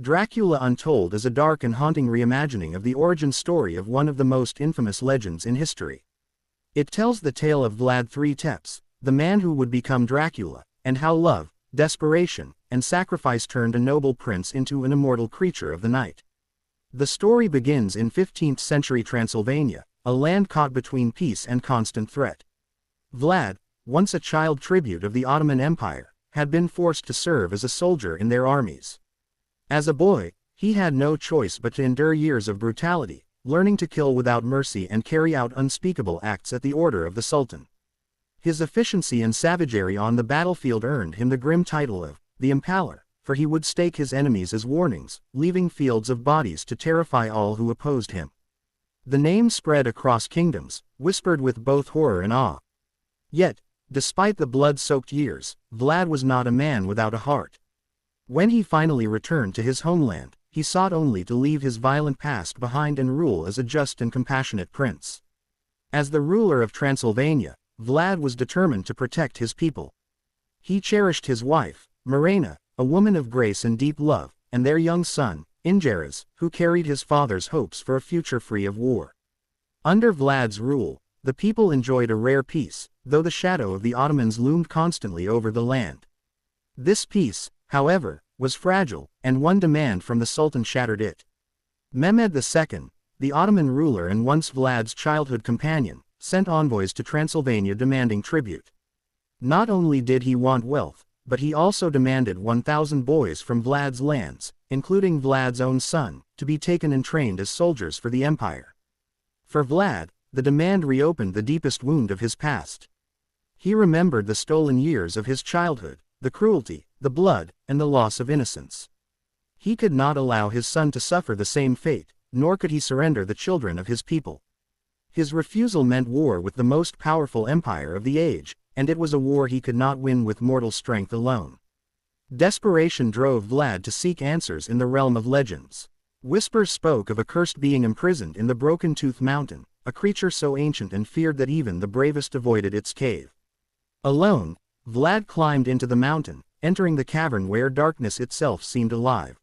Dracula Untold is a dark and haunting reimagining of the origin story of one of the most infamous legends in history. It tells the tale of Vlad Tepes, the man who would become Dracula, and how love, desperation, and sacrifice turned a noble prince into an immortal creature of the night. The story begins in 15th century Transylvania, a land caught between peace and constant threat. Vlad, once a child tribute of the Ottoman Empire, had been forced to serve as a soldier in their armies. As a boy, he had no choice but to endure years of brutality, learning to kill without mercy and carry out unspeakable acts at the order of the Sultan. His efficiency and savagery on the battlefield earned him the grim title of the Impaler, for he would stake his enemies as warnings, leaving fields of bodies to terrify all who opposed him. The name spread across kingdoms, whispered with both horror and awe. Yet, despite the blood-soaked years, Vlad was not a man without a heart. When he finally returned to his homeland, he sought only to leave his violent past behind and rule as a just and compassionate prince. As the ruler of Transylvania, Vlad was determined to protect his people. He cherished his wife, Mirena, a woman of grace and deep love, and their young son, Ingeras, who carried his father's hopes for a future free of war. Under Vlad's rule, the people enjoyed a rare peace, though the shadow of the Ottomans loomed constantly over the land. This peace, however, was fragile, and one demand from the Sultan shattered it. Mehmed II, the Ottoman ruler and once Vlad's childhood companion, sent envoys to Transylvania demanding tribute. Not only did he want wealth, but he also demanded 1,000 boys from Vlad's lands, including Vlad's own son, to be taken and trained as soldiers for the empire. For Vlad, the demand reopened the deepest wound of his past. He remembered the stolen years of his childhood, the cruelty, the blood, and the loss of innocence. He could not allow his son to suffer the same fate, nor could he surrender the children of his people. His refusal meant war with the most powerful empire of the age, and it was a war he could not win with mortal strength alone. Desperation drove Vlad to seek answers in the realm of legends. Whispers spoke of a cursed being imprisoned in the Broken Tooth Mountain, a creature so ancient and feared that even the bravest avoided its cave. Alone, Vlad climbed into the mountain, entering the cavern where darkness itself seemed alive.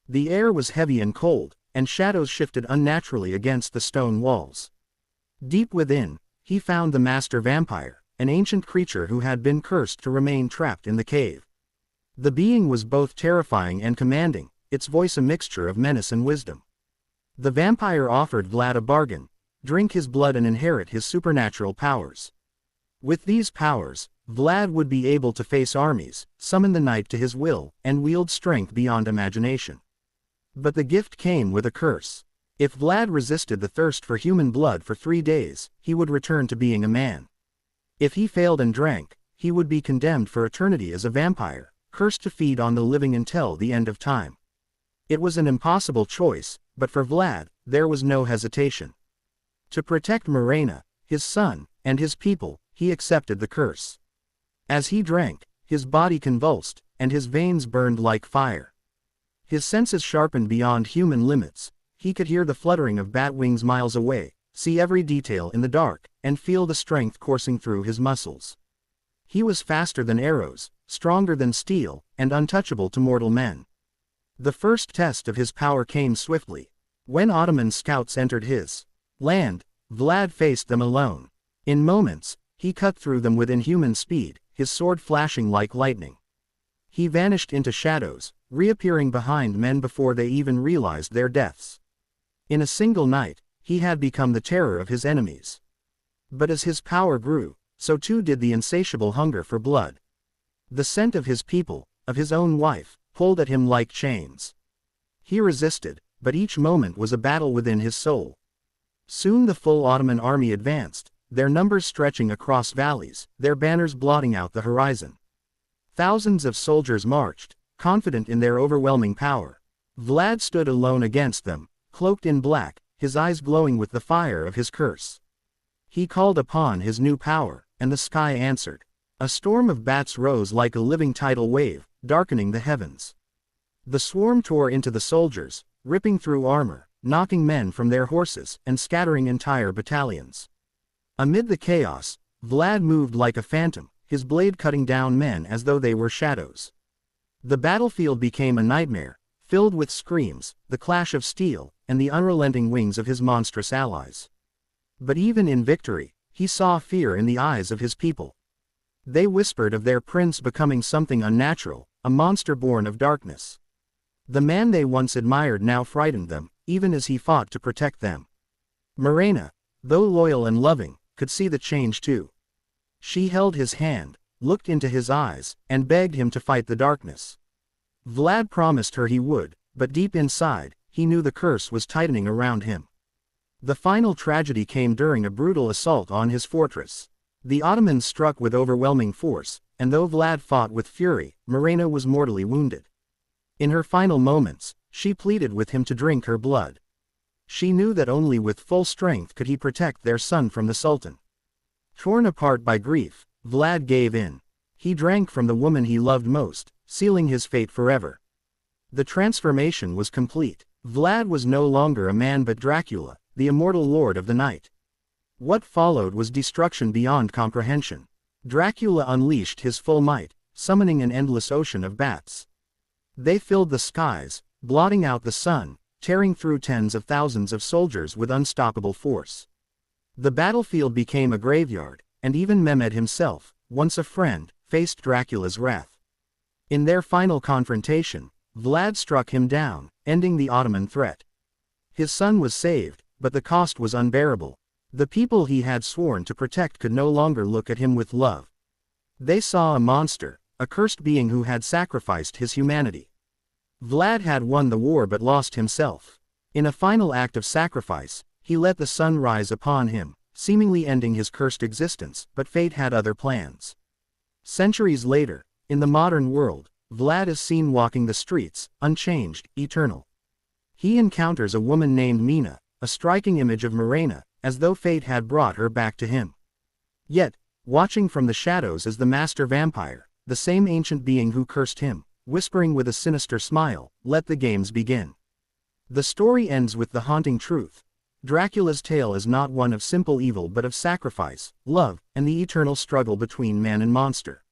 The air was heavy and cold, and shadows shifted unnaturally against the stone walls. Deep within, he found the master vampire, an ancient creature who had been cursed to remain trapped in the cave. The being was both terrifying and commanding, its voice a mixture of menace and wisdom. The vampire offered Vlad a bargain: drink his blood and inherit his supernatural powers. With these powers, Vlad would be able to face armies, summon the night to his will, and wield strength beyond imagination. But the gift came with a curse. If Vlad resisted the thirst for human blood for 3 days, he would return to being a man. If he failed and drank, he would be condemned for eternity as a vampire, cursed to feed on the living until the end of time. It was an impossible choice, but for Vlad, there was no hesitation. To protect Mirena, his son, and his people, he accepted the curse. As he drank, his body convulsed, and his veins burned like fire. His senses sharpened beyond human limits. He could hear the fluttering of bat wings miles away, see every detail in the dark, and feel the strength coursing through his muscles. He was faster than arrows, stronger than steel, and untouchable to mortal men. The first test of his power came swiftly. When Ottoman scouts entered his land, Vlad faced them alone. In moments, he cut through them with inhuman speed, his sword flashing like lightning. He vanished into shadows, reappearing behind men before they even realized their deaths. In a single night, he had become the terror of his enemies. But as his power grew, so too did the insatiable hunger for blood. The scent of his people, of his own wife, pulled at him like chains. He resisted, but each moment was a battle within his soul. Soon the full Ottoman army advanced, their numbers stretching across valleys, their banners blotting out the horizon. Thousands of soldiers marched, confident in their overwhelming power. Vlad stood alone against them, cloaked in black, his eyes glowing with the fire of his curse. He called upon his new power, and the sky answered. A storm of bats rose like a living tidal wave, darkening the heavens. The swarm tore into the soldiers, ripping through armor, knocking men from their horses, and scattering entire battalions. Amid the chaos, Vlad moved like a phantom, his blade cutting down men as though they were shadows. The battlefield became a nightmare, filled with screams, the clash of steel, and the unrelenting wings of his monstrous allies. But even in victory, he saw fear in the eyes of his people. They whispered of their prince becoming something unnatural, a monster born of darkness. The man they once admired now frightened them, even as he fought to protect them. Mirena, though loyal and loving, could see the change too. She held his hand, looked into his eyes, and begged him to fight the darkness. Vlad promised her he would, but deep inside, he knew the curse was tightening around him. The final tragedy came during a brutal assault on his fortress. The Ottomans struck with overwhelming force, and though Vlad fought with fury, Mirena was mortally wounded. In her final moments, she pleaded with him to drink her blood. She knew that only with full strength could he protect their son from the Sultan. Torn apart by grief, Vlad gave in. He drank from the woman he loved most, sealing his fate forever. The transformation was complete. Vlad was no longer a man but Dracula, the immortal lord of the night. What followed was destruction beyond comprehension. Dracula unleashed his full might, summoning an endless ocean of bats. They filled the skies, blotting out the sun, tearing through tens of thousands of soldiers with unstoppable force. The battlefield became a graveyard, and even Mehmed himself, once a friend, faced Dracula's wrath. In their final confrontation, Vlad struck him down, ending the Ottoman threat. His son was saved, but the cost was unbearable. The people he had sworn to protect could no longer look at him with love. They saw a monster, a cursed being who had sacrificed his humanity. Vlad had won the war but lost himself. In a final act of sacrifice, he let the sun rise upon him, seemingly ending his cursed existence, but fate had other plans. Centuries later, in the modern world, Vlad is seen walking the streets, unchanged, eternal. He encounters a woman named Mirena, a striking image of Mirena, as though fate had brought her back to him. Yet, watching from the shadows is the master vampire, the same ancient being who cursed him, whispering with a sinister smile, "Let the games begin." The story ends with the haunting truth. Dracula's tale is not one of simple evil but of sacrifice, love, and the eternal struggle between man and monster.